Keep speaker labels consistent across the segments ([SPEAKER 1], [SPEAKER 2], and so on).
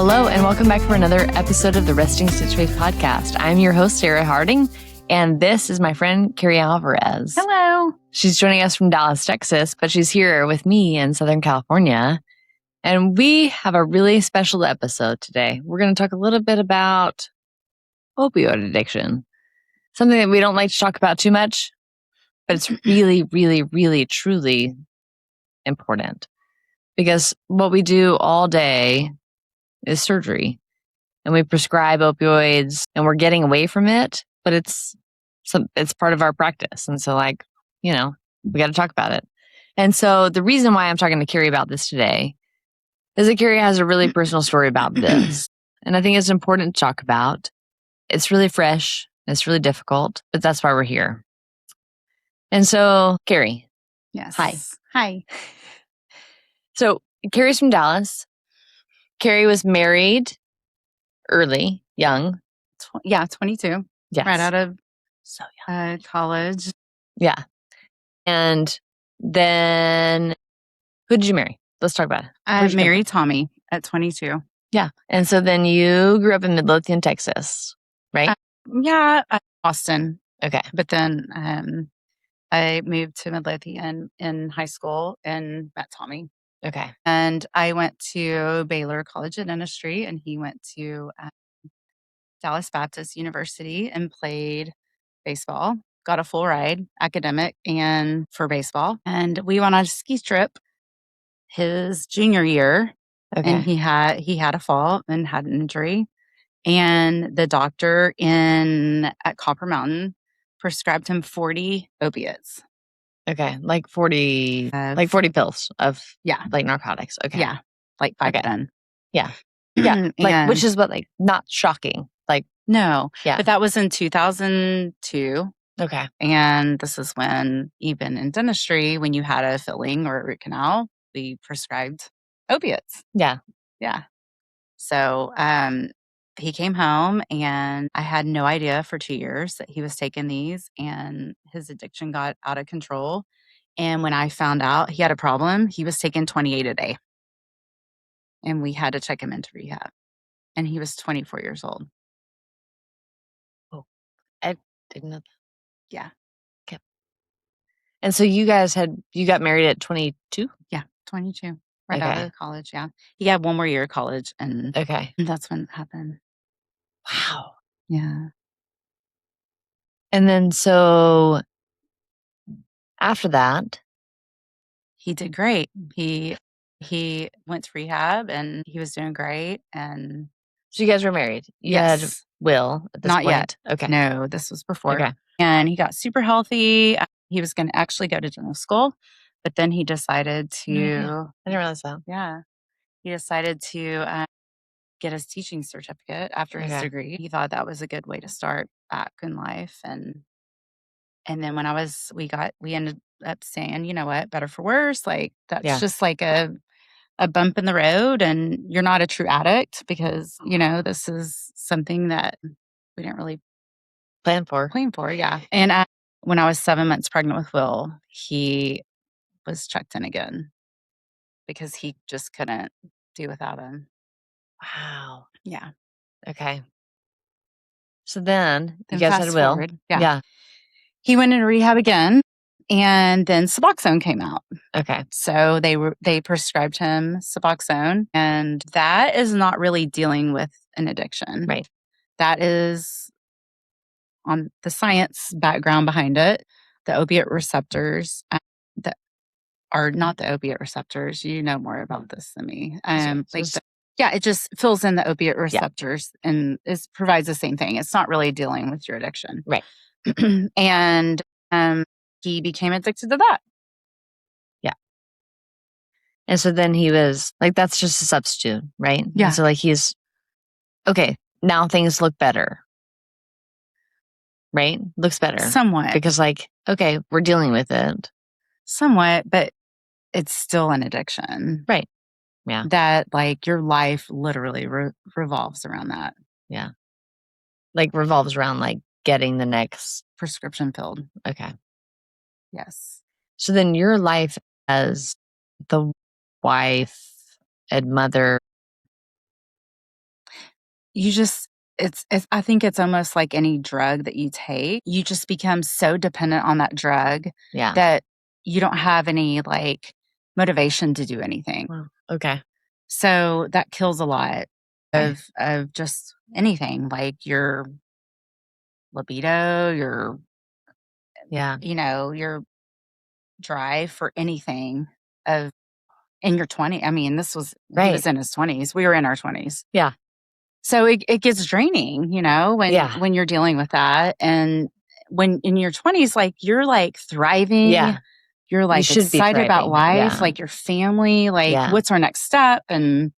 [SPEAKER 1] Hello, and welcome back for another episode of the Resting Stitch Faith podcast. I'm your host, Sarah Harding, and this is my friend, Carrie Alvarez.
[SPEAKER 2] Hello.
[SPEAKER 1] She's joining us from Dallas, Texas, but she's here with me in Southern California. And we have a really special episode today. We're going to talk a little bit about opioid addiction, something that we don't like to talk about too much, but it's really, really, really, truly important because what we do all day is surgery, and we prescribe opioids and we're getting away from it, but it's part of our practice. And so we got to talk about it. And so the reason why I'm talking to Carrie about this today is that Carrie has a really personal story about this. And I think it's important to talk about. It's really fresh. It's really difficult, but that's why we're here. And so, Carrie.
[SPEAKER 2] Yes.
[SPEAKER 1] Hi. So Carrie's from Dallas. Carrie was married early, young.
[SPEAKER 2] 22.
[SPEAKER 1] Yes.
[SPEAKER 2] Right out of college.
[SPEAKER 1] Yeah. And then who did you marry? Let's talk about it.
[SPEAKER 2] I married Tommy at 22.
[SPEAKER 1] Yeah. And so then you grew up in Midlothian, Texas, right?
[SPEAKER 2] Austin.
[SPEAKER 1] Okay.
[SPEAKER 2] But then I moved to Midlothian in high school and met Tommy.
[SPEAKER 1] Okay.
[SPEAKER 2] And I went to Baylor College of Dentistry, and he went to Dallas Baptist University and played baseball. Got a full ride, academic and for baseball. And we went on a ski trip his junior year.
[SPEAKER 1] Okay.
[SPEAKER 2] And he had a fall and had an injury. And the doctor at Copper Mountain prescribed him 40 opiates.
[SPEAKER 1] Okay. Like 40 pills of narcotics. Okay.
[SPEAKER 2] Yeah. Like 5 of them.
[SPEAKER 1] Yeah. Yeah. Which is not shocking.
[SPEAKER 2] No.
[SPEAKER 1] Yeah.
[SPEAKER 2] But that was in 2002.
[SPEAKER 1] Okay.
[SPEAKER 2] And this is when, even in dentistry, when you had a filling or a root canal, we prescribed opiates.
[SPEAKER 1] Yeah.
[SPEAKER 2] Yeah. So he came home, and I had no idea for 2 years that he was taking these, and his addiction got out of control. And when I found out he had a problem, he was taking 28 a day. And we had to check him into rehab. And he was 24 years old.
[SPEAKER 1] Oh, I didn't know that.
[SPEAKER 2] Yeah.
[SPEAKER 1] Okay. And so you got married at 22?
[SPEAKER 2] Yeah, 22. Right out of college, yeah. He had one more year of college, and that's when it happened.
[SPEAKER 1] Wow.
[SPEAKER 2] Yeah.
[SPEAKER 1] And then so after that,
[SPEAKER 2] he did great. He went to rehab, and he was doing great. And
[SPEAKER 1] so you guys were married. You had Will at this
[SPEAKER 2] Not
[SPEAKER 1] point.
[SPEAKER 2] yet.
[SPEAKER 1] Okay.
[SPEAKER 2] No, this was before.
[SPEAKER 1] Okay.
[SPEAKER 2] And he got super healthy. He was going to actually go to dental school, but then he decided to.
[SPEAKER 1] I didn't realize that.
[SPEAKER 2] Yeah. He decided to get his teaching certificate after his degree. He thought that was a good way to start back in life. And then when we ended up saying, you know what, better for worse. That's just like a bump in the road, and you're not a true addict because, this is something that we didn't really
[SPEAKER 1] plan for.
[SPEAKER 2] Yeah. And when I was 7 months pregnant with Will, he was checked in again because he just couldn't do without him.
[SPEAKER 1] Wow.
[SPEAKER 2] Yeah.
[SPEAKER 1] Okay. So then you
[SPEAKER 2] Then
[SPEAKER 1] guys
[SPEAKER 2] fast
[SPEAKER 1] had Will.
[SPEAKER 2] forward. Yeah. He went into rehab again, and then Suboxone came out.
[SPEAKER 1] Okay.
[SPEAKER 2] So they prescribed him Suboxone, and that is not really dealing with an addiction.
[SPEAKER 1] Right.
[SPEAKER 2] That is on the science background behind it. The opiate receptors that are not the opiate receptors. You know more about this than me. It just fills in the opiate receptors and provides the same thing. It's not really dealing with your addiction.
[SPEAKER 1] Right.
[SPEAKER 2] And he became addicted to that.
[SPEAKER 1] Yeah. And so then he was that's just a substitute, right?
[SPEAKER 2] Yeah.
[SPEAKER 1] And so he's okay. Now things look better. Right? Looks better.
[SPEAKER 2] Somewhat.
[SPEAKER 1] Because we're dealing with it.
[SPEAKER 2] Somewhat, but it's still an addiction.
[SPEAKER 1] Right. Yeah.
[SPEAKER 2] That your life literally revolves around that.
[SPEAKER 1] Yeah. Revolves around getting the next
[SPEAKER 2] prescription filled.
[SPEAKER 1] Okay.
[SPEAKER 2] Yes.
[SPEAKER 1] So then your life as the wife and mother
[SPEAKER 2] you just, I think it's almost like any drug that you take. You just become so dependent on that drug that you don't have any like motivation to do anything.
[SPEAKER 1] Wow. Okay.
[SPEAKER 2] So that kills a lot of just anything, like your libido, your your drive for anything of in your 20s. I mean, this was he was in his 20s. We were in our 20s.
[SPEAKER 1] Yeah.
[SPEAKER 2] So it gets draining, when you're dealing with that. And when in your 20s, like you're like thriving.
[SPEAKER 1] Yeah.
[SPEAKER 2] You're like
[SPEAKER 1] should be
[SPEAKER 2] excited about
[SPEAKER 1] thriving.
[SPEAKER 2] life,
[SPEAKER 1] Yeah.
[SPEAKER 2] like your family, like what's our next step? And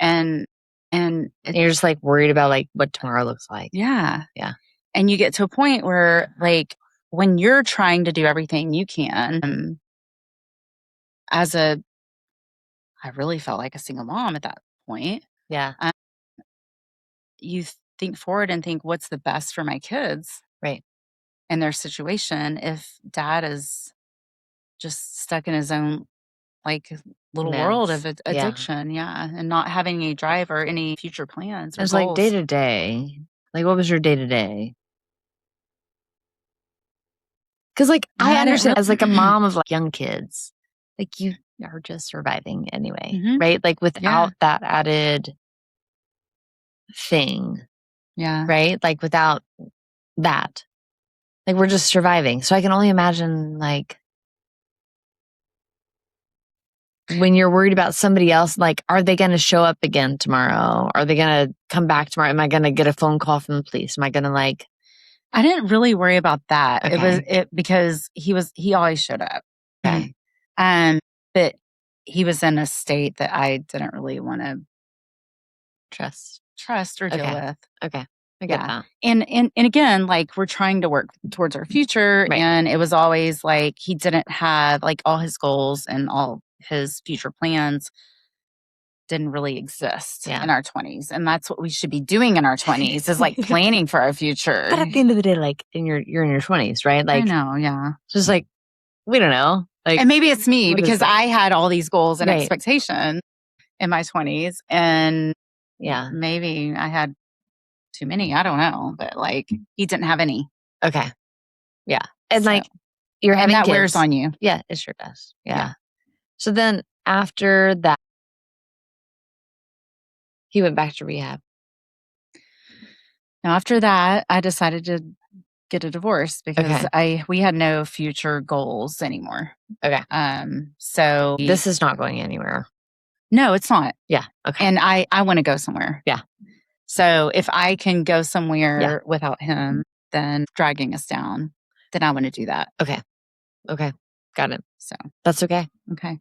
[SPEAKER 2] and
[SPEAKER 1] you're just like worried about like what tomorrow looks like.
[SPEAKER 2] Yeah.
[SPEAKER 1] Yeah.
[SPEAKER 2] And you get to a point where like when you're trying to do everything you can, I really felt like a single mom at that point.
[SPEAKER 1] Yeah.
[SPEAKER 2] You think forward and think, what's the best for my kids?
[SPEAKER 1] Right.
[SPEAKER 2] In their situation, if dad is just stuck in his own like little world of addiction, and not having any drive or any future plans or
[SPEAKER 1] It's
[SPEAKER 2] goals.
[SPEAKER 1] like day to day. Like, what was your day to day? Because, like, I understand as like a mom of like young kids, like you are just surviving anyway, right? Like without that added thing, right? Like without that, like we're just surviving. So I can only imagine like when you're worried about somebody else, like, are they going to show up again tomorrow? Are they going to come back tomorrow? Am I going to get a phone call from the police? Am I going to like?
[SPEAKER 2] I didn't really worry about that.
[SPEAKER 1] Okay.
[SPEAKER 2] Because he always showed up.
[SPEAKER 1] Okay.
[SPEAKER 2] But he was in a state that I didn't really want to trust or deal with.
[SPEAKER 1] Okay. I get that.
[SPEAKER 2] And again, like we're trying to work towards our future.
[SPEAKER 1] Right.
[SPEAKER 2] And it was always like he didn't have like all his goals and all his future plans didn't really exist in our 20s. And that's what we should be doing in our 20s is like planning for our future.
[SPEAKER 1] But at the end of the day, like you're in your 20s, right? Like
[SPEAKER 2] I know, yeah.
[SPEAKER 1] Just like we don't know. Like,
[SPEAKER 2] and maybe it's me because I had all these goals and expectations in my 20s. And maybe I had too many. I don't know. But like he didn't have any.
[SPEAKER 1] Okay. Yeah. And like you're having
[SPEAKER 2] that
[SPEAKER 1] kids.
[SPEAKER 2] wears on you.
[SPEAKER 1] Yeah, it sure does. Yeah. So then after that, he went back to rehab.
[SPEAKER 2] Now after that, I decided to get a divorce because we had no future goals anymore.
[SPEAKER 1] Okay.
[SPEAKER 2] So
[SPEAKER 1] this is not going anywhere.
[SPEAKER 2] No, it's not.
[SPEAKER 1] Yeah. Okay.
[SPEAKER 2] And I want to go somewhere.
[SPEAKER 1] Yeah.
[SPEAKER 2] So if I can go somewhere without him, then dragging us down, then I want to do that.
[SPEAKER 1] Okay. Okay. Got it.
[SPEAKER 2] So
[SPEAKER 1] that's okay.
[SPEAKER 2] Okay.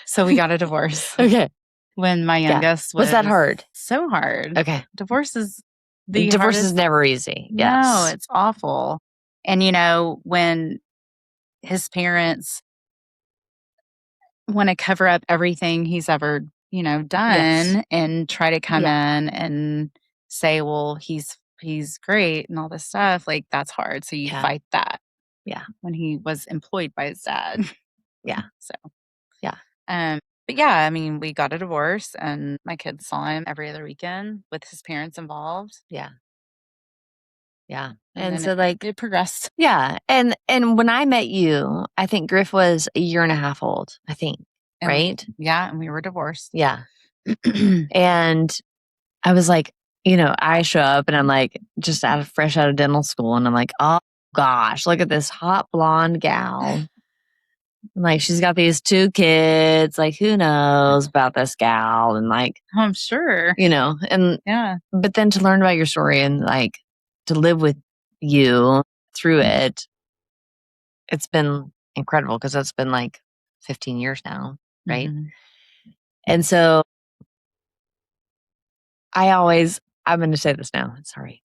[SPEAKER 2] So we got a divorce.
[SPEAKER 1] Okay.
[SPEAKER 2] When my youngest
[SPEAKER 1] was that hard?
[SPEAKER 2] So hard.
[SPEAKER 1] Okay.
[SPEAKER 2] Divorce is
[SPEAKER 1] divorce is never easy. Yes.
[SPEAKER 2] No, it's awful. And when his parents want to cover up everything he's ever, done and try to come in and say, well, he's great and all this stuff, like that's hard. So you fight that.
[SPEAKER 1] Yeah.
[SPEAKER 2] When he was employed by his dad.
[SPEAKER 1] Yeah.
[SPEAKER 2] So
[SPEAKER 1] yeah.
[SPEAKER 2] But yeah, I mean, we got a divorce and my kids saw him every other weekend with his parents involved.
[SPEAKER 1] Yeah. Yeah.
[SPEAKER 2] And so like it progressed.
[SPEAKER 1] Yeah. And when I met you, I think Griff was a year and a half old, I think. Right?
[SPEAKER 2] And we were divorced.
[SPEAKER 1] Yeah. And I was like, I show up and I'm like just fresh out of dental school and I'm like, oh gosh, look at this hot blonde gal. Like she's got these 2 kids, like who knows about this gal and like
[SPEAKER 2] I'm sure.
[SPEAKER 1] And but then to learn about your story and like to live with you through it, it's been incredible because it's been like 15 years now, right? Mm-hmm. And so I'm going to say this now. Sorry.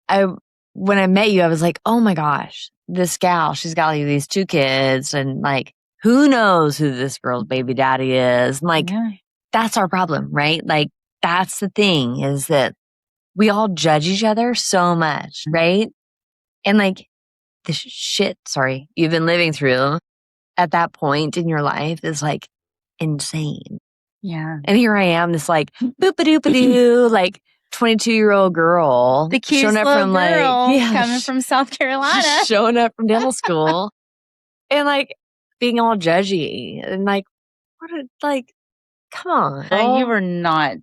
[SPEAKER 1] When I met you, I was like, oh my gosh, this gal, she's got like these 2 kids and like, who knows who this girl's baby daddy is? And like, that's our problem, right? Like, that's the thing is that we all judge each other so much, right? And like the shit, you've been living through at that point in your life is like insane.
[SPEAKER 2] Yeah.
[SPEAKER 1] And here I am, this like boop-a-doop-a-doo, like 22-year-old girl.
[SPEAKER 2] The cute
[SPEAKER 1] showing up
[SPEAKER 2] little
[SPEAKER 1] from
[SPEAKER 2] girl
[SPEAKER 1] like,
[SPEAKER 2] coming from South Carolina.
[SPEAKER 1] showing up from dental school and like being all judgy and like, what a, like, come on.
[SPEAKER 2] You were not,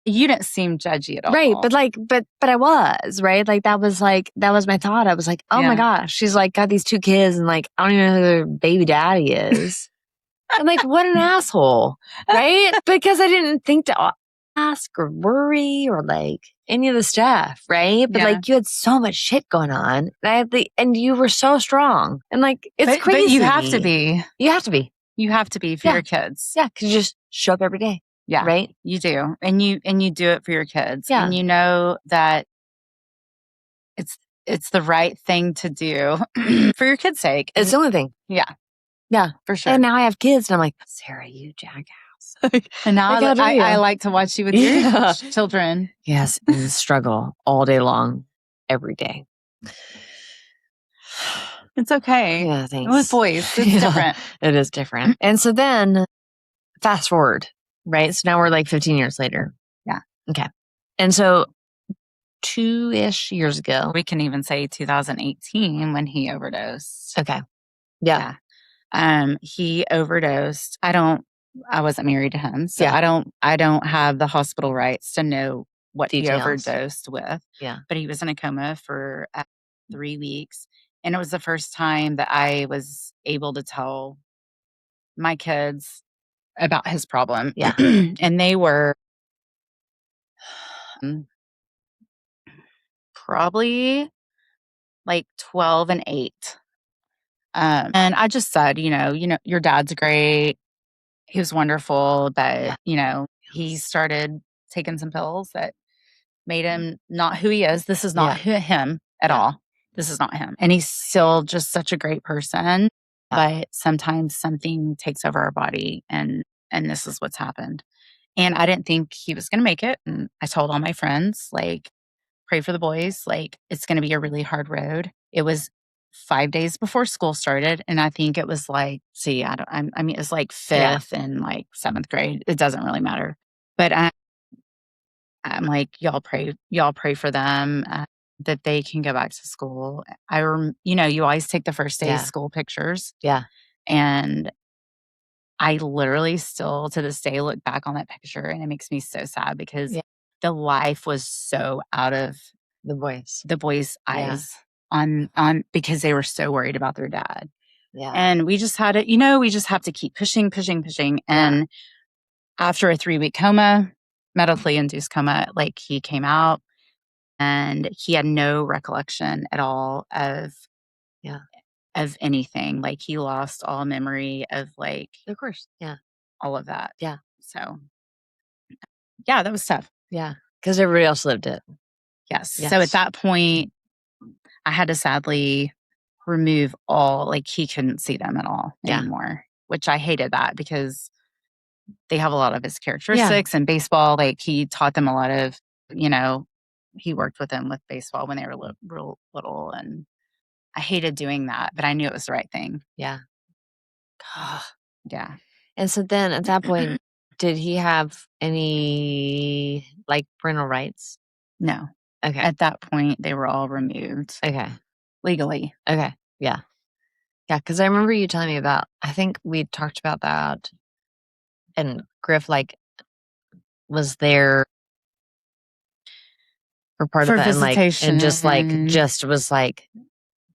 [SPEAKER 2] you didn't seem judgy at all.
[SPEAKER 1] Right. But like, but I was, right? Like that was my thought. I was like, oh my gosh, she's like got these 2 kids and like, I don't even know who their baby daddy is. I'm like, what an asshole. Right. Because I didn't think to ask or worry or like any of the stuff. Right. But like you had so much shit going on and you were so strong and like, it's crazy.
[SPEAKER 2] But you have to be.
[SPEAKER 1] You have to be.
[SPEAKER 2] You have to be for your kids.
[SPEAKER 1] Yeah. Cause you just show up every day.
[SPEAKER 2] Yeah.
[SPEAKER 1] Right.
[SPEAKER 2] You do. And you do it for your kids.
[SPEAKER 1] Yeah.
[SPEAKER 2] And you know that it's the right thing to do for your kids' sake.
[SPEAKER 1] It's the only thing.
[SPEAKER 2] Yeah.
[SPEAKER 1] Yeah.
[SPEAKER 2] For sure.
[SPEAKER 1] And now I have kids and I'm like, Sarah, you jackass.
[SPEAKER 2] And now I like to watch you with your children.
[SPEAKER 1] Yes. And struggle all day long, every day.
[SPEAKER 2] It's okay.
[SPEAKER 1] Yeah, thanks.
[SPEAKER 2] With boys, it's different.
[SPEAKER 1] It is different. And so then fast forward, right? So now we're like 15 years later.
[SPEAKER 2] Yeah.
[SPEAKER 1] Okay. And so 2-ish years ago.
[SPEAKER 2] We can even say 2018 when he overdosed.
[SPEAKER 1] Okay. Yeah.
[SPEAKER 2] He overdosed. I wasn't married to him, so
[SPEAKER 1] Yeah.
[SPEAKER 2] I don't have the hospital rights to know what
[SPEAKER 1] Details.
[SPEAKER 2] he overdosed with.
[SPEAKER 1] Yeah.
[SPEAKER 2] But he was in a coma for 3 weeks. And it was the first time that I was able to tell my kids about his problem.
[SPEAKER 1] Yeah.
[SPEAKER 2] And they were probably like 12 and 8. And I just said, your dad's great. He was wonderful, but, he started taking some pills that made him not who he is. This is not him at all. This is not him. And he's still just such a great person. But sometimes something takes over our body and this is what's happened. And I didn't think he was going to make it. And I told all my friends, like, pray for the boys. Like, it's going to be a really hard road. It was 5 days before school started. And I think it was like, it's like 5th and like 7th grade. It doesn't really matter. But I'm like, y'all pray for them that they can go back to school. You always take the first day of school pictures.
[SPEAKER 1] Yeah.
[SPEAKER 2] And I literally still to this day look back on that picture and it makes me so sad because the life was so out of
[SPEAKER 1] the boys'
[SPEAKER 2] eyes on because they were so worried about their dad.
[SPEAKER 1] Yeah.
[SPEAKER 2] And we just had to, we just have to keep pushing. And after a 3-week coma, medically induced coma, like he came out and he had no recollection at all of anything. Like he lost all memory of like,
[SPEAKER 1] of course. Yeah.
[SPEAKER 2] all of that.
[SPEAKER 1] Yeah.
[SPEAKER 2] So that was tough.
[SPEAKER 1] Yeah. Because everybody else lived it.
[SPEAKER 2] Yes. So at that point, I had to sadly remove all, like he couldn't see them at all anymore, which I hated that because they have a lot of his characteristics in baseball. Like he taught them a lot of, he worked with them with baseball when they were real little. And I hated doing that, but I knew it was the right thing.
[SPEAKER 1] Yeah.
[SPEAKER 2] Yeah.
[SPEAKER 1] And so then at that point, did he have any like parental rights?
[SPEAKER 2] No.
[SPEAKER 1] Okay.
[SPEAKER 2] At that point, they were all removed.
[SPEAKER 1] Okay.
[SPEAKER 2] Legally.
[SPEAKER 1] Okay. Yeah. Yeah. Because I remember you telling me about, I think we talked about that and Griff like was there for part
[SPEAKER 2] for
[SPEAKER 1] of that
[SPEAKER 2] visitation.
[SPEAKER 1] and just was like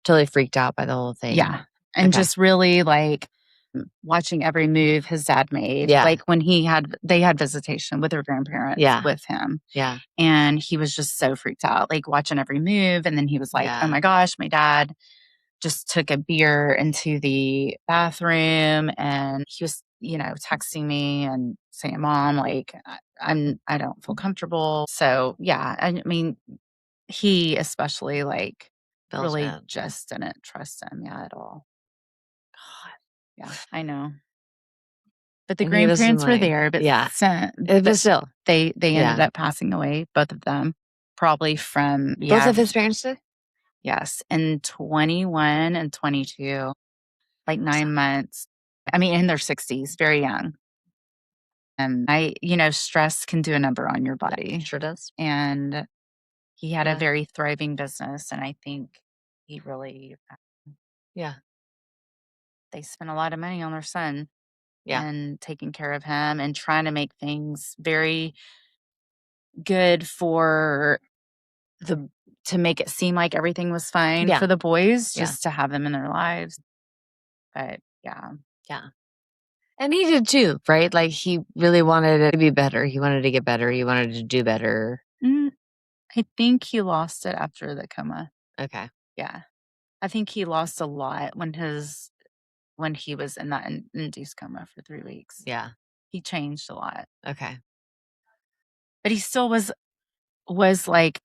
[SPEAKER 1] totally freaked out by the whole thing.
[SPEAKER 2] Yeah. And just really like watching every move his dad made.
[SPEAKER 1] Yeah.
[SPEAKER 2] Like when they had visitation with their grandparents with him.
[SPEAKER 1] Yeah.
[SPEAKER 2] And he was just so freaked out, like watching every move. And then he was like, oh my gosh, my dad just took a beer into the bathroom and he was, texting me and saying, Mom, like I don't feel comfortable. So I mean, he especially like really just didn't trust him at all. God. Yeah, I know. But the grandparents were there, but
[SPEAKER 1] still
[SPEAKER 2] they ended up passing away, both of them, probably from
[SPEAKER 1] both of his parents did.
[SPEAKER 2] Yes, in 21 and 22, like 9 months. I mean, in their 60s, very young. stress can do a number on your body.
[SPEAKER 1] Yeah, sure does.
[SPEAKER 2] And he had a very thriving business, and I think he really, they spent a lot of money on their son and taking care of him and trying to make things very good to make it seem like everything was fine for the boys, just to have them in their lives. But
[SPEAKER 1] yeah. And he did too, right? Like he really wanted it to be better. He wanted to get better. He wanted to do better.
[SPEAKER 2] I think he lost it after the coma.
[SPEAKER 1] Okay.
[SPEAKER 2] Yeah. I think he lost a lot when he was in that induced coma for 3 weeks.
[SPEAKER 1] Yeah.
[SPEAKER 2] He changed a lot.
[SPEAKER 1] Okay.
[SPEAKER 2] But he still was like,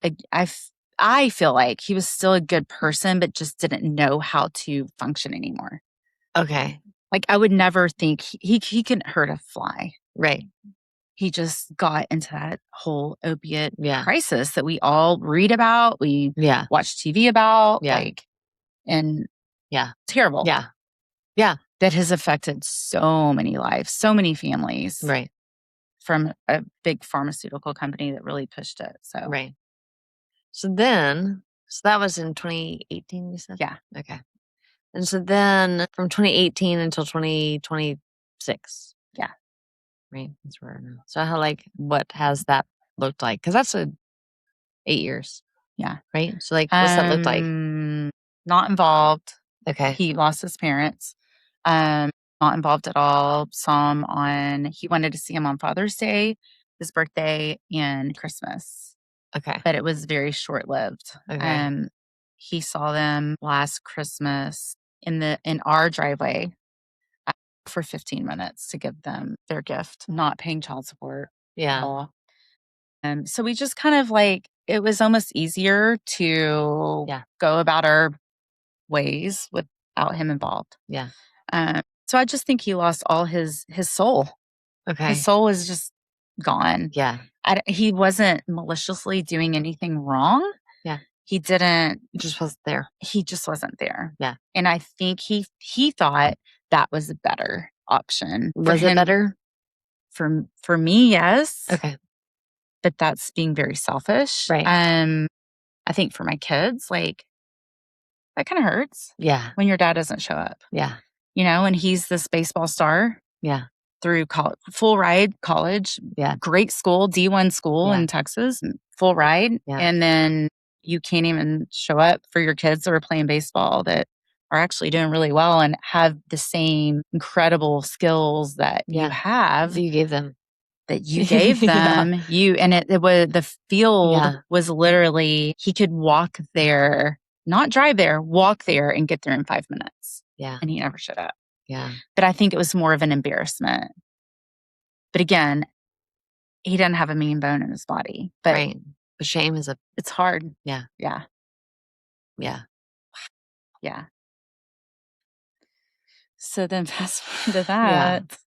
[SPEAKER 2] I feel like he was still a good person, but just didn't know how to function anymore.
[SPEAKER 1] Okay.
[SPEAKER 2] Like I would never think he couldn't hurt a fly.
[SPEAKER 1] Right.
[SPEAKER 2] He just got into that whole opiate crisis that we all read about. We watch TV about. And terrible.
[SPEAKER 1] Yeah. Yeah.
[SPEAKER 2] That has affected so many lives, so many families.
[SPEAKER 1] Right.
[SPEAKER 2] From a big pharmaceutical company that really pushed it. So
[SPEAKER 1] right. So that was in 2018, you said?
[SPEAKER 2] Yeah.
[SPEAKER 1] Okay. And so then from 2018 until 2026.
[SPEAKER 2] Yeah.
[SPEAKER 1] Right. That's where we're now. So what has that looked like? Because that's 8 years.
[SPEAKER 2] Yeah.
[SPEAKER 1] Right. So what's that look like?
[SPEAKER 2] Not involved.
[SPEAKER 1] Okay.
[SPEAKER 2] He lost his parents. Not involved at all. He wanted to see him on Father's Day, his birthday, and Christmas.
[SPEAKER 1] Okay.
[SPEAKER 2] But it was very short-lived.
[SPEAKER 1] Okay.
[SPEAKER 2] He saw them last Christmas in our driveway for 15 minutes to give them their gift, not paying child support at all. So we just kind of it was almost easier to go about our ways without him involved.
[SPEAKER 1] Yeah.
[SPEAKER 2] So I just think he lost all his soul.
[SPEAKER 1] Okay.
[SPEAKER 2] His soul is just gone.
[SPEAKER 1] Yeah.
[SPEAKER 2] He wasn't maliciously doing anything wrong.
[SPEAKER 1] Yeah.
[SPEAKER 2] He didn't.
[SPEAKER 1] He just wasn't there.
[SPEAKER 2] He just wasn't there.
[SPEAKER 1] Yeah.
[SPEAKER 2] And I think he thought that was a better option.
[SPEAKER 1] Was it better?
[SPEAKER 2] For me, yes.
[SPEAKER 1] Okay.
[SPEAKER 2] But that's being very selfish.
[SPEAKER 1] Right.
[SPEAKER 2] I think for my kids, that kind of hurts.
[SPEAKER 1] Yeah.
[SPEAKER 2] When your dad doesn't show up.
[SPEAKER 1] Yeah.
[SPEAKER 2] And he's this baseball star.
[SPEAKER 1] Yeah.
[SPEAKER 2] Through full ride college.
[SPEAKER 1] Yeah.
[SPEAKER 2] Great school, D1 school in Texas, full ride.
[SPEAKER 1] Yeah.
[SPEAKER 2] And then you can't even show up for your kids that are playing baseball that are actually doing really well and have the same incredible skills that you have.
[SPEAKER 1] That you gave them.
[SPEAKER 2] That you gave them. It was the field was literally, he could walk there, not drive there, walk there and get there in 5 minutes.
[SPEAKER 1] Yeah.
[SPEAKER 2] And he never showed up.
[SPEAKER 1] Yeah.
[SPEAKER 2] But I think it was more of an embarrassment. But again, he doesn't have a mean bone in his body. But
[SPEAKER 1] right. But shame is
[SPEAKER 2] it's hard.
[SPEAKER 1] Yeah.
[SPEAKER 2] Yeah.
[SPEAKER 1] Yeah.
[SPEAKER 2] Yeah. So then fast forward to that,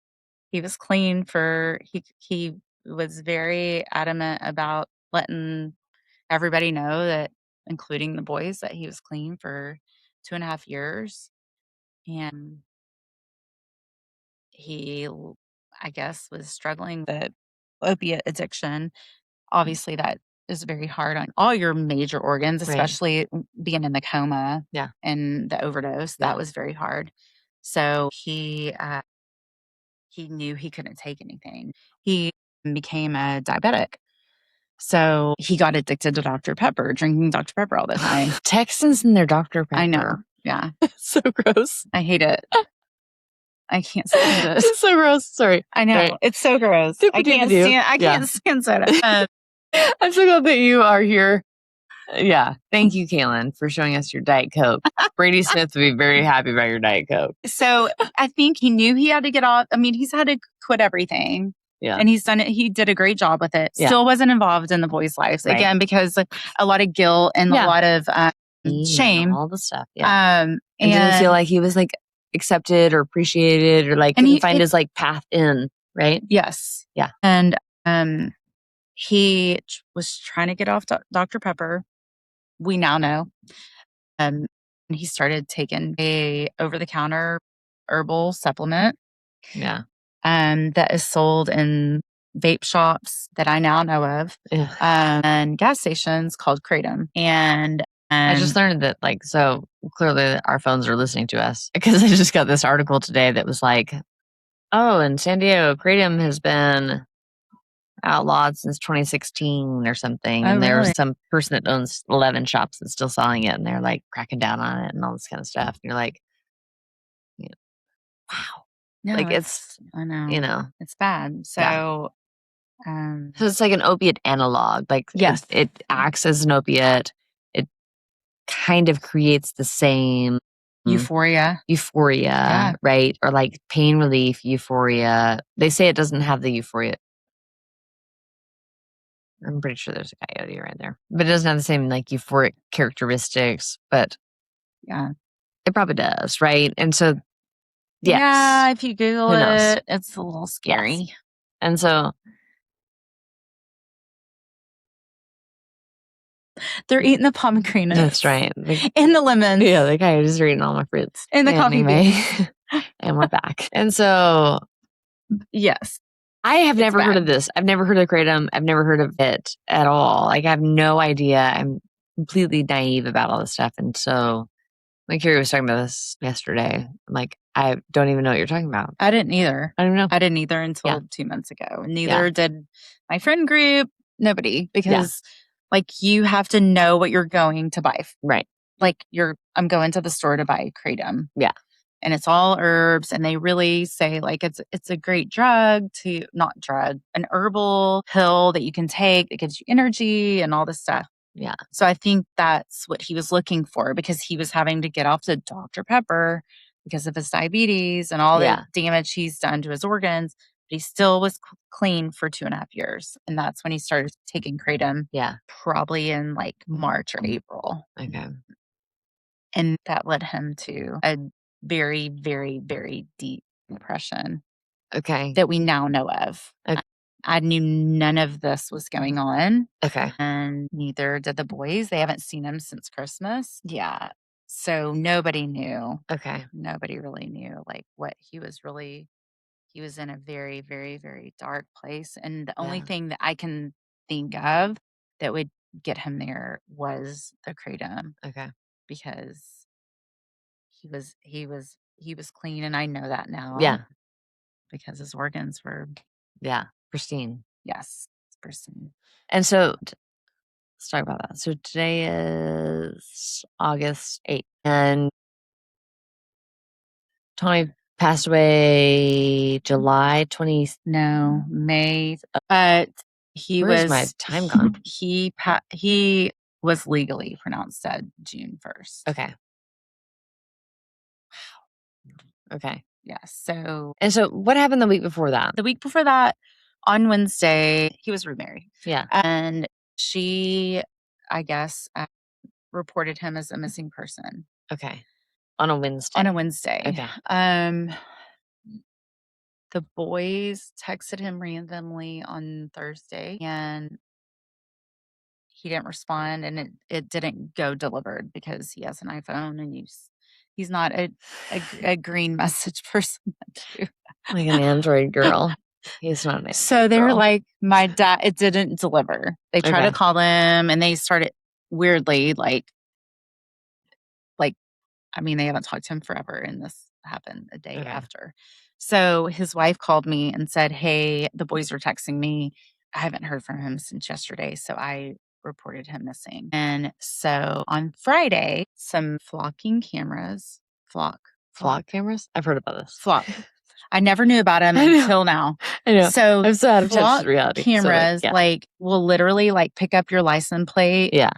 [SPEAKER 2] he was clean he was very adamant about letting everybody know that, including the boys, that he was clean for 2.5 years. And he, I guess, was struggling with opiate addiction. Obviously, that is very hard on all your major organs, especially being in the coma and the overdose. That was very hard. So he knew he couldn't take anything. He became a diabetic. So he got addicted to Dr. Pepper, drinking Dr. Pepper all the time.
[SPEAKER 1] Texans and their Dr. Pepper.
[SPEAKER 2] I know. Yeah.
[SPEAKER 1] So gross.
[SPEAKER 2] I hate it. I can't stand it.
[SPEAKER 1] It's so gross. Sorry.
[SPEAKER 2] I know. Right. It's so gross. I can't stand soda.
[SPEAKER 1] I'm so glad that you are here. Yeah. Thank you, Kaylin, for showing us your Diet Coke. Brady Smith would be very happy about your Diet Coke.
[SPEAKER 2] So I think he knew he had to get off. I mean, he's had to quit everything.
[SPEAKER 1] Yeah.
[SPEAKER 2] And he's done it. He did a great job with it. Yeah. Still wasn't involved in the boys' lives. Right. Again, because a lot of guilt and a lot of shame.
[SPEAKER 1] All the stuff. Yeah.
[SPEAKER 2] And
[SPEAKER 1] didn't feel like he was accepted or appreciated or couldn't find his path in. Right.
[SPEAKER 2] Yes.
[SPEAKER 1] Yeah.
[SPEAKER 2] And he was trying to get off Dr. Pepper. We now know. And he started taking a over-the-counter herbal supplement.
[SPEAKER 1] Yeah.
[SPEAKER 2] that is sold in vape shops that I now know of, and gas stations called Kratom. And
[SPEAKER 1] I just learned that, so clearly our phones are listening to us, because I just got this article today that was like, oh, in San Diego, Kratom has been outlawed since 2016 or something. And there's some person that owns 11 shops that's still selling it, and they're like cracking down on it and all this kind of stuff. And you're like, wow.
[SPEAKER 2] No, it's I know. It's bad. So
[SPEAKER 1] so it's like an opiate analog.
[SPEAKER 2] Yes.
[SPEAKER 1] It acts as an opiate. It kind of creates the same
[SPEAKER 2] euphoria,
[SPEAKER 1] right? Or like pain relief euphoria. They say it doesn't have the euphoria. I'm pretty sure there's a coyote right there, but it doesn't have the same like euphoric characteristics. But
[SPEAKER 2] yeah,
[SPEAKER 1] it probably does, right? And so, yes.
[SPEAKER 2] Yeah, if you Google it, it's a little scary.
[SPEAKER 1] Yes. And so
[SPEAKER 2] they're eating the pomegranates.
[SPEAKER 1] That's right.
[SPEAKER 2] And the lemons.
[SPEAKER 1] Yeah, the coyotes are eating all my fruits.
[SPEAKER 2] And the coffee beans.
[SPEAKER 1] And we're back. And so,
[SPEAKER 2] yes.
[SPEAKER 1] I have never heard of this. I've never heard of Kratom. I've never heard of it at all. Like, I have no idea. I'm completely naive about all this stuff. And so, when Carrie was talking about this yesterday, I'm like, I don't even know what you're talking about.
[SPEAKER 2] I didn't either.
[SPEAKER 1] I don't know.
[SPEAKER 2] I didn't either until 2 months ago. Neither did my friend group. Nobody. Because, like, you have to know what you're going to buy.
[SPEAKER 1] Right.
[SPEAKER 2] Like, I'm going to the store to buy Kratom.
[SPEAKER 1] Yeah.
[SPEAKER 2] And it's all herbs, and they really say like it's a great drug an herbal pill that you can take that gives you energy and all this stuff.
[SPEAKER 1] Yeah.
[SPEAKER 2] So I think that's what he was looking for, because he was having to get off the Dr. Pepper because of his diabetes and all the damage he's done to his organs. But he still was clean for 2.5 years. And that's when he started taking Kratom.
[SPEAKER 1] Yeah.
[SPEAKER 2] Probably in like March or April.
[SPEAKER 1] Okay.
[SPEAKER 2] And that led him to a very, very, very deep depression.
[SPEAKER 1] Okay.
[SPEAKER 2] That we now know of.
[SPEAKER 1] Okay.
[SPEAKER 2] I knew none of this was going on.
[SPEAKER 1] Okay.
[SPEAKER 2] And neither did the boys. They haven't seen him since Christmas. Yeah. So nobody knew.
[SPEAKER 1] Okay.
[SPEAKER 2] Nobody really knew like what he was in a very, very, very dark place. And the only thing that I can think of that would get him there was the Kratom.
[SPEAKER 1] Okay.
[SPEAKER 2] Because he was clean, and I know that now.
[SPEAKER 1] Yeah.
[SPEAKER 2] Because his organs were
[SPEAKER 1] pristine.
[SPEAKER 2] Yes, pristine.
[SPEAKER 1] And so let's talk about that. So today is August 8th, and Tony passed away July 20th.
[SPEAKER 2] No, May. But
[SPEAKER 1] Where's my time gone?
[SPEAKER 2] He was legally pronounced dead June 1st.
[SPEAKER 1] Okay. Wow. Okay.
[SPEAKER 2] Yeah. So.
[SPEAKER 1] And so what happened the week before that?
[SPEAKER 2] The week before that, on Wednesday, he was remarried.
[SPEAKER 1] Yeah.
[SPEAKER 2] And she, I guess, reported him as a missing person.
[SPEAKER 1] Okay. On a Wednesday.
[SPEAKER 2] Okay. The boys texted him randomly on Thursday, and he didn't respond, and it didn't go delivered because he has an iPhone, and he's not a green message person.
[SPEAKER 1] Like an Android girl. He's not an Android
[SPEAKER 2] So they were like, my dad, it didn't deliver. They tried to call him, and they started weirdly like, I mean, they haven't talked to him forever, and this happened a day after. So his wife called me and said, hey, the boys are texting me. I haven't heard from him since yesterday. So I reported him missing. And so on Friday, some flocking cameras, flock
[SPEAKER 1] cameras? I've heard about this.
[SPEAKER 2] Flock. I never knew about them until now.
[SPEAKER 1] I know.
[SPEAKER 2] So
[SPEAKER 1] I'm so out of touch with reality.
[SPEAKER 2] Cameras
[SPEAKER 1] so
[SPEAKER 2] will literally pick up your license plate.
[SPEAKER 1] Yeah.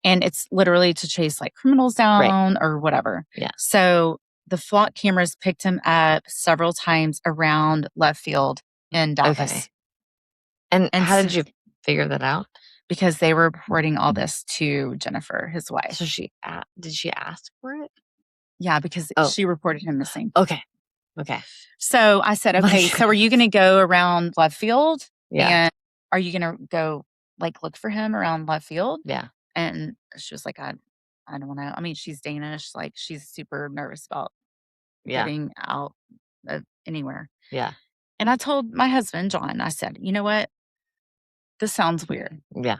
[SPEAKER 2] And it's literally to chase criminals down or whatever.
[SPEAKER 1] Yeah.
[SPEAKER 2] So the flock cameras picked him up several times around left field in Dallas.
[SPEAKER 1] Okay. And how did you figure that out?
[SPEAKER 2] Because they were reporting all this to Jennifer, his wife.
[SPEAKER 1] So did she ask for it?
[SPEAKER 2] Yeah, because she reported him missing.
[SPEAKER 1] Okay.
[SPEAKER 2] So I said, okay, so are you going to go around left field?
[SPEAKER 1] Yeah.
[SPEAKER 2] And are you going to go look for him around left field?
[SPEAKER 1] Yeah.
[SPEAKER 2] And she was like, I don't know. I mean, she's Danish. She's super nervous about getting out of anywhere.
[SPEAKER 1] Yeah.
[SPEAKER 2] And I told my husband, John, I said, you know what? This sounds weird.
[SPEAKER 1] Yeah.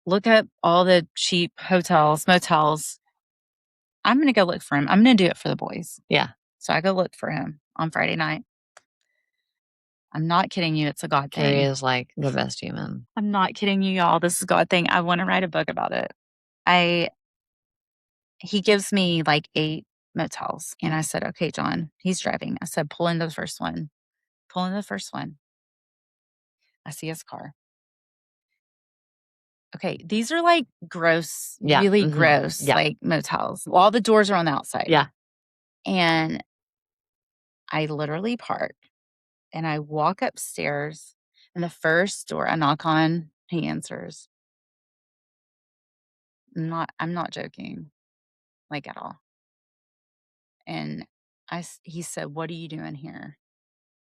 [SPEAKER 2] Look up all the cheap hotels, motels. I'm going to go look for him. I'm going to do it for the boys.
[SPEAKER 1] Yeah.
[SPEAKER 2] So I go look for him on Friday night. I'm not kidding you. It's a God thing.
[SPEAKER 1] Carrie is like the best human.
[SPEAKER 2] I'm not kidding you, y'all. This is a God thing. I want to write a book about it. He gives me like 8 motels. And I said, okay, John, he's driving. I said, pull into the first one. Pull into the first one. I see his car. Okay, these are like gross, really gross, like motels. All the doors are on the outside.
[SPEAKER 1] Yeah.
[SPEAKER 2] And I literally park and I walk upstairs, and the first door I knock on, he answers. I'm not joking, like at all. And he said, "What are you doing here?"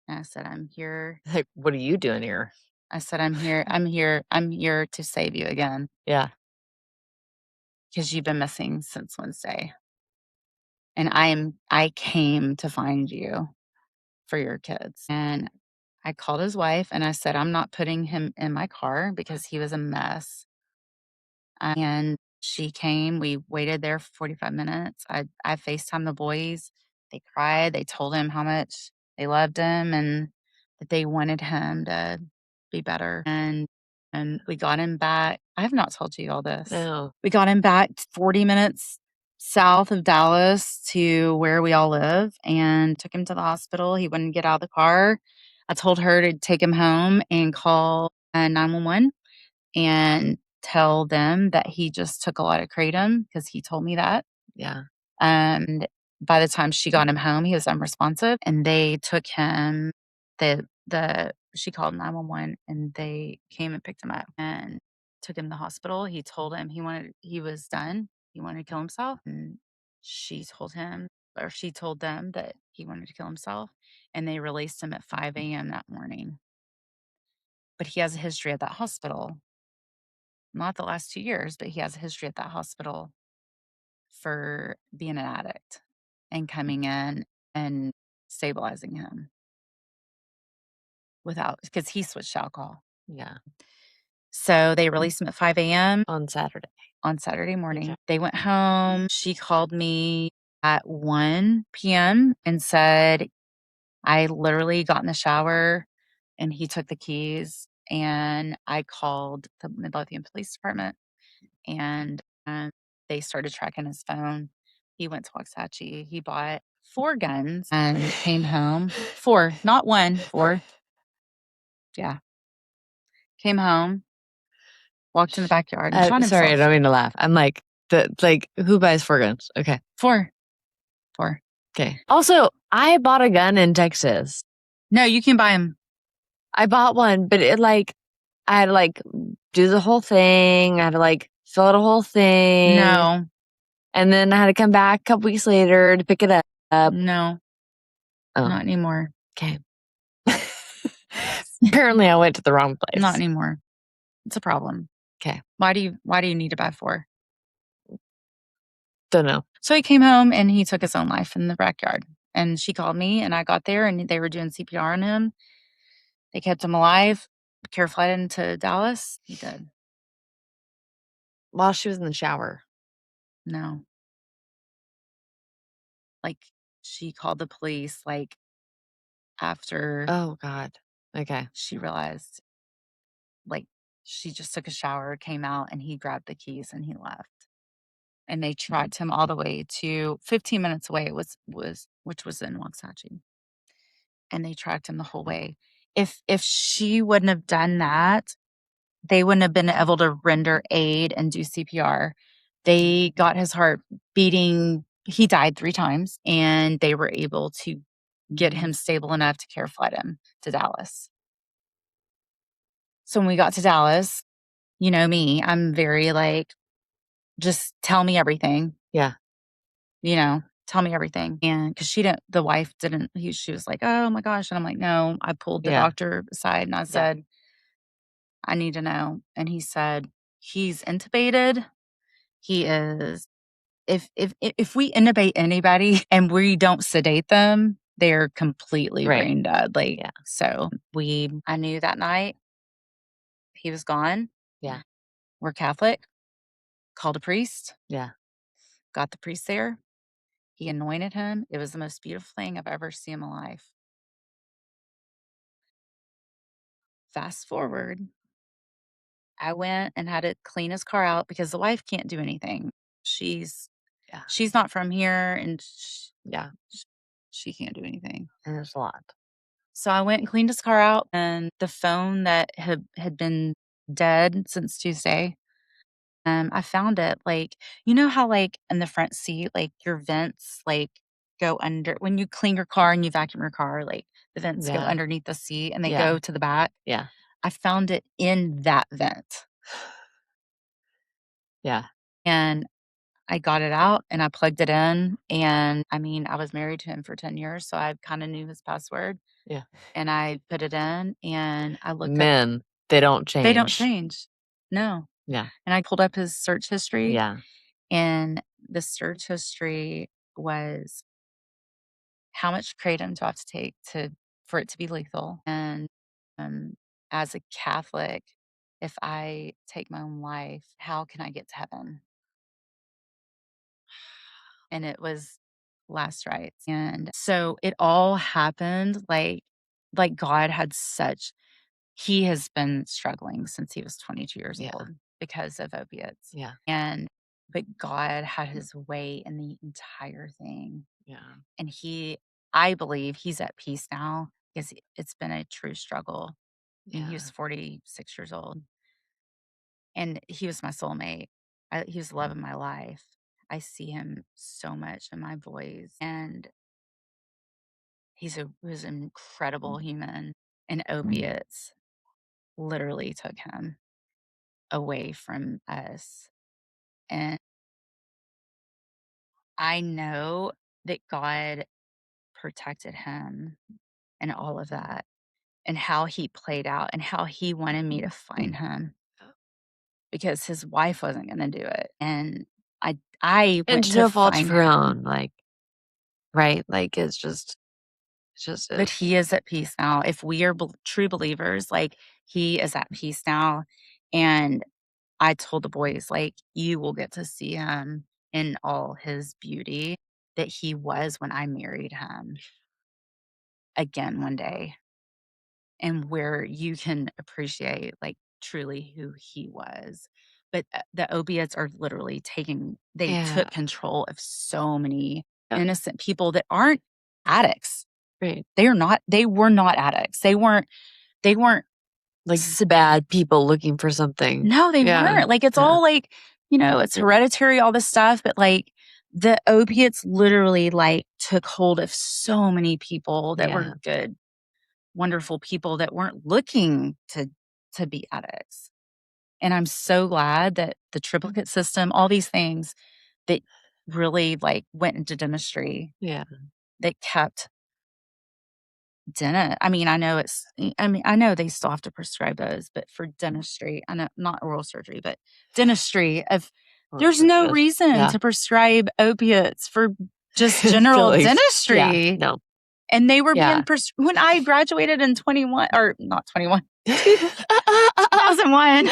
[SPEAKER 2] And I said, "I'm here."
[SPEAKER 1] Like, what are you doing here?
[SPEAKER 2] I said, "I'm here. I'm here to save you again."
[SPEAKER 1] Yeah.
[SPEAKER 2] Because you've been missing since Wednesday. And I came to find you for your kids. And I called his wife and I said, I'm not putting him in my car because he was a mess. And she came. We waited there for 45 minutes. I FaceTimed the boys. They cried. They told him how much they loved him and that they wanted him to be better. And we got him back. I have not told you all this.
[SPEAKER 1] No.
[SPEAKER 2] We got him back 40 minutes south of Dallas to where we all live and took him to the hospital. He wouldn't get out of the car. I told her to take him home and call 911 and tell them that he just took a lot of kratom because he told me that.
[SPEAKER 1] Yeah.
[SPEAKER 2] And by the time she got him home, he was unresponsive, and they took him. She called 911, and they came and picked him up and took him to the hospital. He told him he was done. He wanted to kill himself, and she told them that he wanted to kill himself, and they released him at 5 a.m. that morning. But he has a history at that hospital. Not the last 2 years, but he has a history at that hospital for being an addict and coming in and stabilizing him because he switched to alcohol.
[SPEAKER 1] Yeah.
[SPEAKER 2] So they released him at 5 a.m.
[SPEAKER 1] On Saturday
[SPEAKER 2] morning.
[SPEAKER 1] Okay.
[SPEAKER 2] They went home. She called me at 1 p.m. and said, I literally got in the shower and he took the keys, and I called the Midlothian Police Department, and they started tracking his phone. He went to Waxahachie. He bought 4 guns and came home. 4, not 1, 4. Yeah. Came home, walked in the backyard and shot himself.
[SPEAKER 1] Sorry, I don't mean to laugh. I'm like, who buys 4 guns? Okay.
[SPEAKER 2] 4.
[SPEAKER 1] Okay. Also, I bought a gun in Texas.
[SPEAKER 2] No, you can buy them.
[SPEAKER 1] I bought one, but I had to do the whole thing. I had to fill out a whole thing.
[SPEAKER 2] No.
[SPEAKER 1] And then I had to come back a couple weeks later to pick it up.
[SPEAKER 2] No.
[SPEAKER 1] Oh.
[SPEAKER 2] Not anymore.
[SPEAKER 1] Okay. Apparently I went to the wrong place.
[SPEAKER 2] Not anymore. It's a problem.
[SPEAKER 1] Okay.
[SPEAKER 2] Why do you need to buy 4?
[SPEAKER 1] Don't know.
[SPEAKER 2] So he came home and he took his own life in the backyard. And she called me and I got there and they were doing CPR on him. They kept him alive. Care flight into Dallas. He did.
[SPEAKER 1] While she was in the shower.
[SPEAKER 2] No. She called the police after.
[SPEAKER 1] Oh God. Okay.
[SPEAKER 2] She realized she just took a shower, came out, and he grabbed the keys and he left. And they tracked him all the way to 15 minutes away. It was which was in Waxahachie. And they tracked him the whole way. If she wouldn't have done that, they wouldn't have been able to render aid and do CPR. They got his heart beating. He died 3 times, and they were able to get him stable enough to care flight him to Dallas. So when we got to Dallas, you know me, I'm very just tell me everything.
[SPEAKER 1] Yeah.
[SPEAKER 2] Tell me everything. And because the wife didn't, she was like, oh my gosh. And I'm like, no, I pulled the doctor aside and I said, I need to know. And he said, he's intubated. He is, if we intubate anybody and we don't sedate them, they're completely
[SPEAKER 1] Right.
[SPEAKER 2] brain dead. Like,
[SPEAKER 1] Yeah.
[SPEAKER 2] so I knew that night he was gone.
[SPEAKER 1] Yeah.
[SPEAKER 2] We're Catholic, called a priest,
[SPEAKER 1] Yeah.
[SPEAKER 2] got the priest there. He anointed him. It was the most beautiful thing I've ever seen in my life. Fast forward, I went and had to clean his car out because the wife can't do anything. She's not from here, and she can't do anything.
[SPEAKER 1] And there's a lot.
[SPEAKER 2] So I went and cleaned his car out, and the phone that had been dead since Tuesday, I found it. Like, you know how, like, in the front seat, like, your vents, like, go under when you clean your car and you vacuum your car, like, the vents go underneath the seat and they go to the back?
[SPEAKER 1] Yeah.
[SPEAKER 2] I found it in that vent.
[SPEAKER 1] Yeah.
[SPEAKER 2] And I got it out and I plugged it in, and, I mean, I was married to him for 10 years, so I kinda knew his password.
[SPEAKER 1] Yeah.
[SPEAKER 2] And I put it in, and I looked up.
[SPEAKER 1] Men, they don't change.
[SPEAKER 2] They don't change. No.
[SPEAKER 1] Yeah.
[SPEAKER 2] And I pulled up his search history.
[SPEAKER 1] Yeah.
[SPEAKER 2] And the search history was, how much kratom do I have to take for it to be lethal? And um, as a Catholic, if I take my own life, how can I get to heaven? And it was last rites. And so it all happened like God had such. He has been struggling since he was 22 years old because of opiates.
[SPEAKER 1] Yeah.
[SPEAKER 2] But God had his way in the entire thing.
[SPEAKER 1] Yeah.
[SPEAKER 2] And I believe he's at peace now because it's been a true struggle. I mean, he was 46 years old, and he was my soulmate. He was the love of my life. I see him so much in my boys, and he was an incredible human. And opiates literally took him away from us. And I know that God protected him and all of that, and how he played out and how he wanted me to find him because his wife wasn't going to do it. And I
[SPEAKER 1] And
[SPEAKER 2] went
[SPEAKER 1] to
[SPEAKER 2] to
[SPEAKER 1] no fault
[SPEAKER 2] find
[SPEAKER 1] of her
[SPEAKER 2] him.
[SPEAKER 1] own, like, right? Like, it's just
[SPEAKER 2] But he is at peace now. If we are true believers, like, he is at peace now. And I told the boys, like, you will get to see him in all his beauty that he was when I married him again one day, and where you can appreciate, like, truly who he was. But the opiates are literally they took control of so many innocent people that aren't addicts.
[SPEAKER 1] Right.
[SPEAKER 2] They were not addicts. They weren't
[SPEAKER 1] like bad people looking for something.
[SPEAKER 2] No, they weren't. Like, it's all like, it's hereditary, all this stuff, but like the opiates literally like took hold of so many people that were good, wonderful people that weren't looking to be addicts. And I'm so glad that the triplicate system, all these things that really like went into dentistry, that kept I mean, I know they still have to prescribe those, but for dentistry, I know not oral surgery, but dentistry, there's no reason to prescribe opiates for just general dentistry.
[SPEAKER 1] Yeah, no.
[SPEAKER 2] And they were being when I graduated in 21 or not 21, 2001, a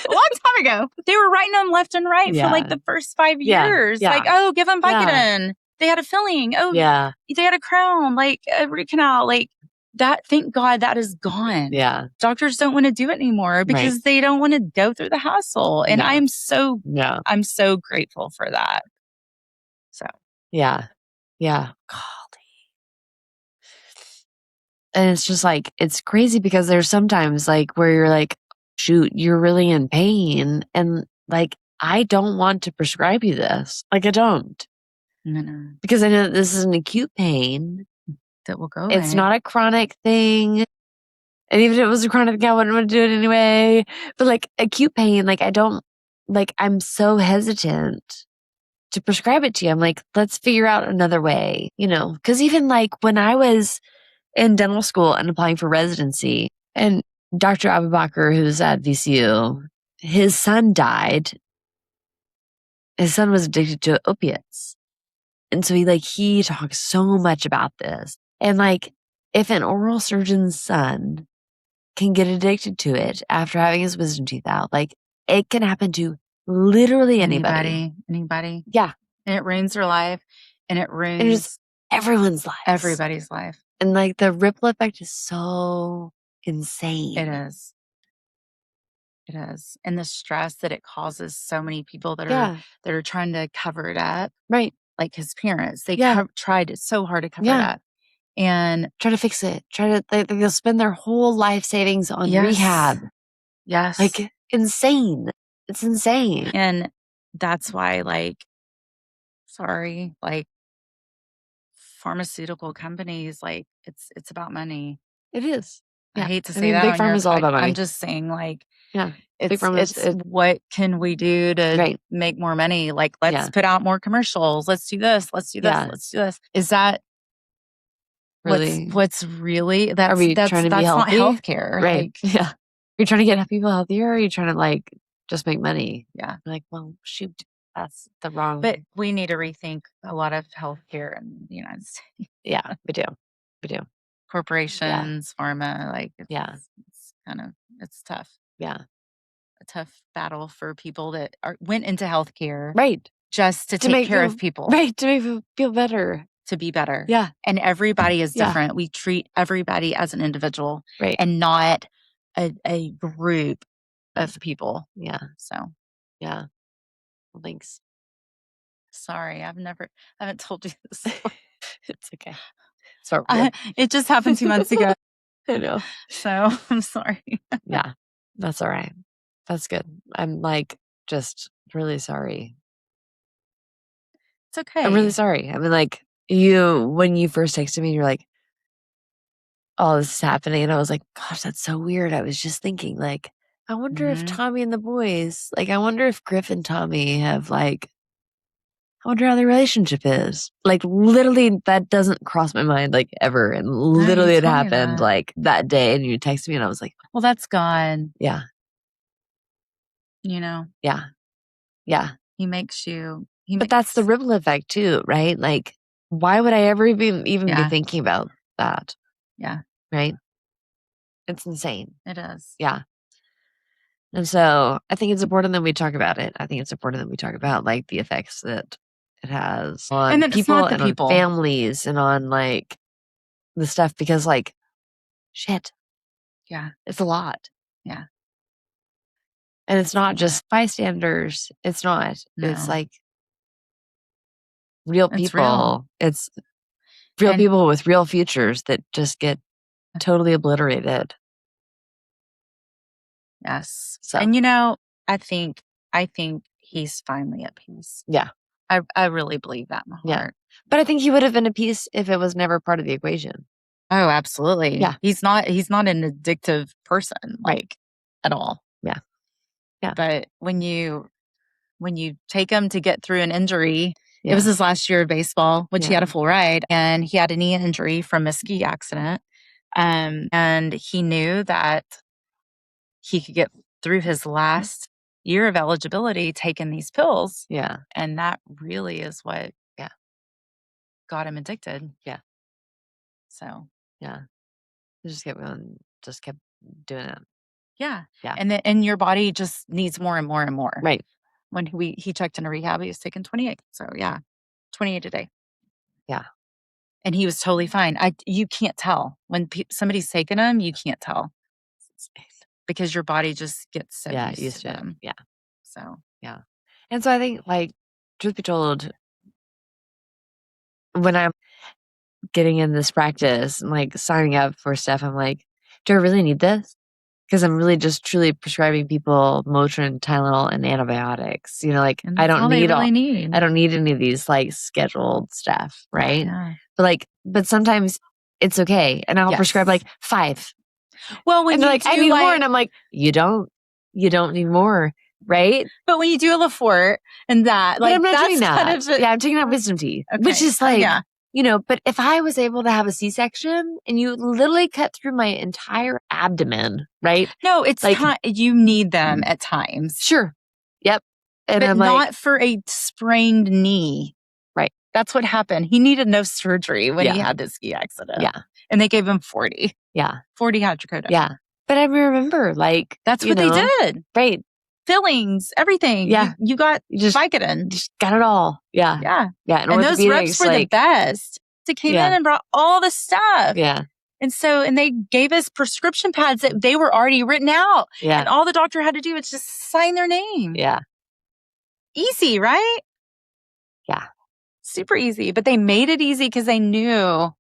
[SPEAKER 2] long time ago. They were writing them left and right for like the first 5 years. Like, oh, give them Vicodin. They had a filling. Oh, they had a crown, like a root canal, like that. Thank God that is gone.
[SPEAKER 1] Yeah.
[SPEAKER 2] Doctors don't want to do it anymore because they don't want to go through the hassle. And I'm so grateful for that. So,
[SPEAKER 1] yeah. Golly. And it's just like, it's crazy because there's sometimes like where you're like, shoot, you're really in pain. And like, I don't want to prescribe you this. Like, I don't.
[SPEAKER 2] No.
[SPEAKER 1] Because I know that this is an acute pain
[SPEAKER 2] that will go away.
[SPEAKER 1] It's not a chronic thing. And even if it was a chronic thing, I wouldn't want to do it anyway. But like acute pain, like I'm so hesitant to prescribe it to you. I'm like, let's figure out another way, because even like when I was in dental school and applying for residency, and Dr. Abubakar, who's at VCU, his son died. His son was addicted to opiates. And so he talks so much about this. And like, if an oral surgeon's son can get addicted to it after having his wisdom teeth out, like, it can happen to literally anybody.
[SPEAKER 2] Anybody.
[SPEAKER 1] Yeah.
[SPEAKER 2] And it ruins their life, and it
[SPEAKER 1] And just
[SPEAKER 2] ruins
[SPEAKER 1] everyone's lives.
[SPEAKER 2] everybody's life.
[SPEAKER 1] And like, the ripple effect is so insane.
[SPEAKER 2] It is. It is. And the stress that it causes so many people that are trying to cover it up.
[SPEAKER 1] Right.
[SPEAKER 2] Like his parents, they
[SPEAKER 1] Yeah.
[SPEAKER 2] tried so hard to cover it up. And
[SPEAKER 1] try to fix it. They'll spend their whole life savings on rehab.
[SPEAKER 2] Yes.
[SPEAKER 1] Like, insane. It's insane.
[SPEAKER 2] And that's why, like, sorry, like, pharmaceutical companies, like, it's about money.
[SPEAKER 1] It is.
[SPEAKER 2] I
[SPEAKER 1] Yeah.
[SPEAKER 2] hate to
[SPEAKER 1] I
[SPEAKER 2] say
[SPEAKER 1] mean,
[SPEAKER 2] that
[SPEAKER 1] Big
[SPEAKER 2] on here.
[SPEAKER 1] Pharma's all about money.
[SPEAKER 2] I'm just saying, like,
[SPEAKER 1] Yeah. Big
[SPEAKER 2] it's
[SPEAKER 1] Pharma's,
[SPEAKER 2] what can we do to make more money? Like, let's put out more commercials. Let's do this. Let's do this. Let's do this. Is that
[SPEAKER 1] really
[SPEAKER 2] what's really
[SPEAKER 1] are we trying to be
[SPEAKER 2] not
[SPEAKER 1] healthy?
[SPEAKER 2] healthcare?
[SPEAKER 1] Right.
[SPEAKER 2] Like,
[SPEAKER 1] Yeah. You're trying to get people healthier, or are you trying to like just make money?
[SPEAKER 2] Yeah.
[SPEAKER 1] Like, well, shoot, that's the wrong.
[SPEAKER 2] But we need to rethink a lot of healthcare in the United States.
[SPEAKER 1] Yeah, we do. We do.
[SPEAKER 2] Corporations, pharma, like, it's kind of, it's tough.
[SPEAKER 1] Yeah.
[SPEAKER 2] A tough battle for people that went into healthcare.
[SPEAKER 1] Right.
[SPEAKER 2] Just to take care of people.
[SPEAKER 1] Right. To make people feel better.
[SPEAKER 2] To be better.
[SPEAKER 1] Yeah.
[SPEAKER 2] And everybody is different. We treat everybody as an individual.
[SPEAKER 1] Right.
[SPEAKER 2] And not a group of people.
[SPEAKER 1] Yeah.
[SPEAKER 2] So.
[SPEAKER 1] Yeah. Well, thanks.
[SPEAKER 2] Sorry, I haven't told you this.
[SPEAKER 1] It's okay. So
[SPEAKER 2] it just happened 2 months ago.
[SPEAKER 1] I know.
[SPEAKER 2] So I'm sorry.
[SPEAKER 1] Yeah. That's all right. That's good. I'm like, just really sorry.
[SPEAKER 2] It's okay.
[SPEAKER 1] I'm really sorry. I mean, like, when you first texted me, you're like, oh, this is happening. And I was like, gosh, that's so weird. I was just thinking, like, I wonder if Tommy and the boys, like, I wonder if Griff and Tommy have, like, I wonder how their relationship is. Like, literally, that doesn't cross my mind, like, ever. And literally, it happened, like, that day. And you texted me, and I was like,
[SPEAKER 2] well, that's God.
[SPEAKER 1] Yeah.
[SPEAKER 2] You know?
[SPEAKER 1] Yeah. Yeah.
[SPEAKER 2] He makes you.
[SPEAKER 1] But that's the ripple effect, too, right? Like, why would I ever even be thinking about that?
[SPEAKER 2] Yeah.
[SPEAKER 1] Right? It's insane.
[SPEAKER 2] It is.
[SPEAKER 1] Yeah. And so I think it's important that we talk about it. I think it's important that we talk about, like, the effects that it has on people and on families and on, like, the stuff, because, like, shit.
[SPEAKER 2] Yeah.
[SPEAKER 1] It's a lot.
[SPEAKER 2] Yeah.
[SPEAKER 1] And it's not just bystanders. It's not.
[SPEAKER 2] No.
[SPEAKER 1] It's like real people. It's real people with real futures that just get totally obliterated.
[SPEAKER 2] Yes. So. And I think he's finally at peace.
[SPEAKER 1] Yeah.
[SPEAKER 2] I really believe that in my heart.
[SPEAKER 1] But I think he would have been at peace if it was never part of the equation.
[SPEAKER 2] Oh, absolutely.
[SPEAKER 1] Yeah.
[SPEAKER 2] He's not an addictive person, like, at all.
[SPEAKER 1] Yeah. Yeah.
[SPEAKER 2] But when you take him to get through an injury, it was his last year of baseball, which he had a full ride, and he had a knee injury from a ski accident. And he knew that he could get through his last year of eligibility taking these pills.
[SPEAKER 1] Yeah.
[SPEAKER 2] And that really is what got him addicted.
[SPEAKER 1] Yeah.
[SPEAKER 2] So.
[SPEAKER 1] Yeah. Just kept doing it.
[SPEAKER 2] Yeah.
[SPEAKER 1] Yeah.
[SPEAKER 2] And your body just needs more and more and more.
[SPEAKER 1] Right.
[SPEAKER 2] When he checked into rehab, he was taking 28. So 28 a day.
[SPEAKER 1] Yeah.
[SPEAKER 2] And he was totally fine. You can't tell when somebody's taking them. You can't tell because your body just gets so used to them.
[SPEAKER 1] Yeah.
[SPEAKER 2] So
[SPEAKER 1] yeah. And so I think, like, truth be told, when I'm getting in this practice and, like, signing up for stuff, I'm like, do I really need this? Because I'm really just truly prescribing people Motrin, Tylenol, and antibiotics. Like, I don't need I don't need any of these, like, scheduled stuff, right?
[SPEAKER 2] Yeah.
[SPEAKER 1] But sometimes it's okay, and I'll prescribe like 5.
[SPEAKER 2] Well, when
[SPEAKER 1] and they're like, I need more, and I'm like, you don't need more, right?
[SPEAKER 2] But when you do a Lafort and that, like,
[SPEAKER 1] but I'm not
[SPEAKER 2] that's
[SPEAKER 1] doing that.
[SPEAKER 2] kind of
[SPEAKER 1] I'm taking out wisdom teeth, which is like. But if I was able to have a C-section and you literally cut through my entire abdomen, right?
[SPEAKER 2] No, it's like, you need them at times.
[SPEAKER 1] Sure. Yep. And
[SPEAKER 2] but
[SPEAKER 1] I'm
[SPEAKER 2] not for a sprained knee.
[SPEAKER 1] Right.
[SPEAKER 2] That's what happened. He needed no surgery when he had this ski accident.
[SPEAKER 1] Yeah.
[SPEAKER 2] And they gave him 40.
[SPEAKER 1] Yeah.
[SPEAKER 2] 40 hydrocodone.
[SPEAKER 1] Yeah. But I remember, like,
[SPEAKER 2] that's what they did.
[SPEAKER 1] Right.
[SPEAKER 2] Fillings, everything.
[SPEAKER 1] Yeah.
[SPEAKER 2] You got
[SPEAKER 1] just
[SPEAKER 2] Vicodin.
[SPEAKER 1] Just got it all. Yeah.
[SPEAKER 2] Yeah.
[SPEAKER 1] Yeah.
[SPEAKER 2] And those reps were the best. They came in and brought all the stuff.
[SPEAKER 1] Yeah.
[SPEAKER 2] And they gave us prescription pads that they were already written out.
[SPEAKER 1] Yeah.
[SPEAKER 2] And all the doctor had to do was just sign their name.
[SPEAKER 1] Yeah.
[SPEAKER 2] Easy, right?
[SPEAKER 1] Yeah.
[SPEAKER 2] Super easy. But they made it easy because they knew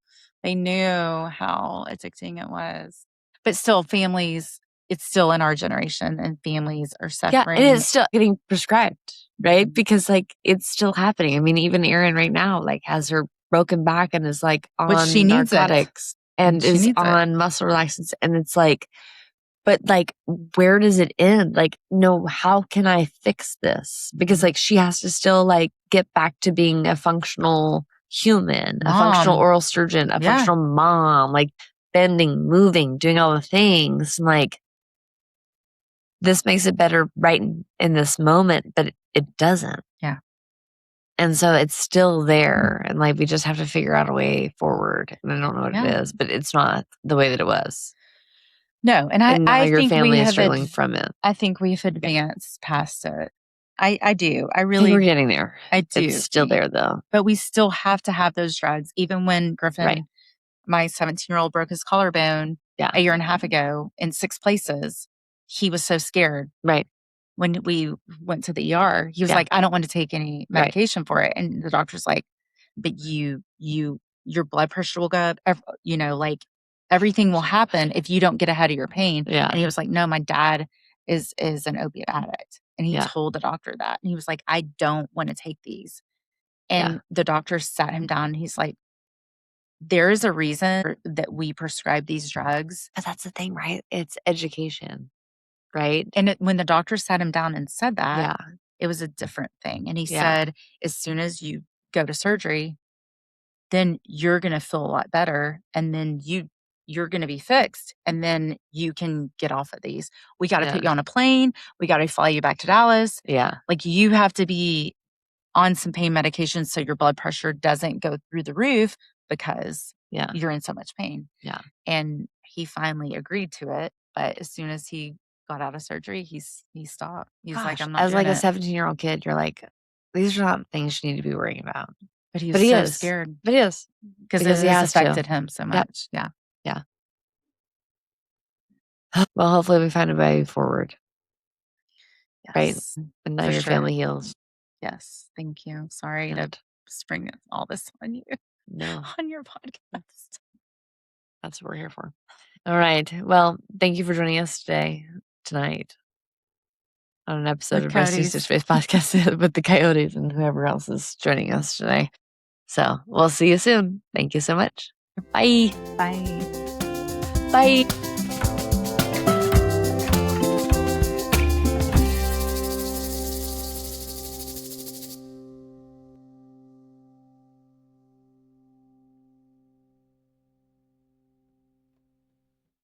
[SPEAKER 2] how addicting it was. But still, families, it's still in our generation and families are suffering.
[SPEAKER 1] Yeah, and it's still getting prescribed, right? Because, like, it's still happening. I mean, even Erin right now, like, has her broken back and is, like, on
[SPEAKER 2] she needs
[SPEAKER 1] narcotics and
[SPEAKER 2] she
[SPEAKER 1] is
[SPEAKER 2] needs
[SPEAKER 1] on muscle relaxants. And it's like, but, like, where does it end? Like, no, how can I fix this? Because, like, she has to still, like, get back to being a functional human, a functional oral surgeon, a functional mom, like, bending, moving, doing all the things. And, like, this makes it better right in this moment, but it doesn't.
[SPEAKER 2] Yeah.
[SPEAKER 1] And so it's still there. And, like, we just have to figure out a way forward. And I don't know what it is, but it's not the way that it was.
[SPEAKER 2] No. And
[SPEAKER 1] I
[SPEAKER 2] think
[SPEAKER 1] your family
[SPEAKER 2] we
[SPEAKER 1] is
[SPEAKER 2] have
[SPEAKER 1] struggling from it.
[SPEAKER 2] I think we've advanced past it. I do. I
[SPEAKER 1] I
[SPEAKER 2] really
[SPEAKER 1] think we're getting there.
[SPEAKER 2] I do.
[SPEAKER 1] It's still there, though.
[SPEAKER 2] But we still have to have those drugs. Even when Griffin, my 17-year-old, broke his collarbone a year and a half ago in 6 places, he was so scared.
[SPEAKER 1] Right.
[SPEAKER 2] When we went to the ER, he was like, I don't want to take any medication for it. And the doctor's like, but your blood pressure will go up, like, everything will happen if you don't get ahead of your pain.
[SPEAKER 1] Yeah.
[SPEAKER 2] And he was like, no, my dad is an opiate addict. And he told the doctor that. And he was like, I don't want to take these. And the doctor sat him down and he's like, there is a reason that we prescribe these drugs.
[SPEAKER 1] But that's the thing, right? It's education, right?
[SPEAKER 2] And when the doctor sat him down and said that, it was a different thing. And he said, as soon as you go to surgery, then you're going to feel a lot better. And then you're going to be fixed. And then you can get off of these. We got to put you on a plane. We got to fly you back to Dallas.
[SPEAKER 1] Yeah.
[SPEAKER 2] Like, you have to be on some pain medication so your blood pressure doesn't go through the roof because you're in so much pain.
[SPEAKER 1] Yeah.
[SPEAKER 2] And he finally agreed to it. But as soon as he got out of surgery, he stopped. He's like, I'm not
[SPEAKER 1] as
[SPEAKER 2] doing
[SPEAKER 1] like a
[SPEAKER 2] it.
[SPEAKER 1] 17-year-old kid, you're like, these are not things you need to be worrying about.
[SPEAKER 2] But he was so scared.
[SPEAKER 1] But he is.
[SPEAKER 2] Because it has affected him so much.
[SPEAKER 1] Yeah. Yeah. Well, hopefully we find a way forward.
[SPEAKER 2] Yes.
[SPEAKER 1] Right? And now your family heals.
[SPEAKER 2] Yes. Thank you. Sorry to spring all this on you.
[SPEAKER 1] No.
[SPEAKER 2] On your podcast.
[SPEAKER 1] That's what we're here for. All right. Well, thank you for joining us tonight on an episode of Rusty Stitch Face Podcast with the Coyotes and whoever else is joining us today. So we'll see you soon. Thank you so much. Bye.
[SPEAKER 2] Bye.
[SPEAKER 1] Bye.